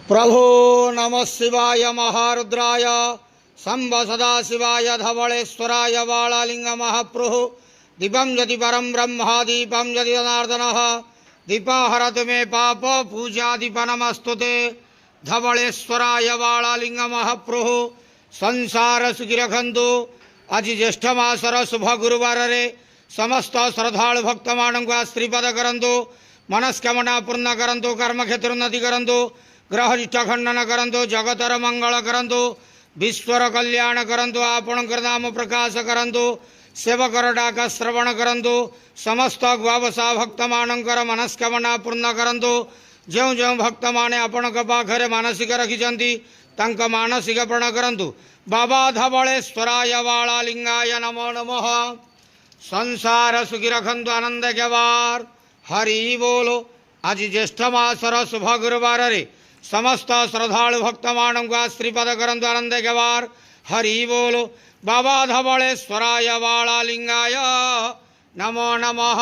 प्रभो नमः शिवाय महारुद्राय शंभ सदाशिवाय धवलेश्वराय बालालिंग महाप्रभु दीपं यदि परम ब्रह्म दीपं यदि जनार्दनः दीपाहरतु मे पाप पूजा दीप नमस्तुते धवलेश्वराय बालालिंग महाप्रभु संसार सुखी रखंतु। आज ज्येष्ठ मासर शुभ गुरुवार रे समस्त श्रद्धालु भक्त मानक आशीर्वाद करंतु, मनस्कामना पूर्ण करंतु, कर्म क्षेत्र उन्नति करंतु, ग्रह इष्ट खंडन करंतु, जगतर मंगल करंतु, विश्वर कल्याण करंतु, आपणकर नाम प्रकाश करंतु, सेवकर डाक श्रवण करंतु, समस्त गुआवसा भक्त मानकर मनस्कामना पूर्ण करंतु। जो जो भक्त माने आपण पाखरे मानसिक रखिछंती तांक मानसिक पूर्ण करंतु। बाबा धवलेश्वराय बालालिंगाय नमो नमः। संसार सुखी रखंतु, आनंद के बार हरि बोलो। आज ज्येष्ठ मासर शुभ गुरुवार रे समस्त श्रद्धालु भक्त मानक आशीर्वाद करंतु, आनंद के बार हरि बोलो। बाबा धवलेश्वराय बालालिंगाय नमो नमः।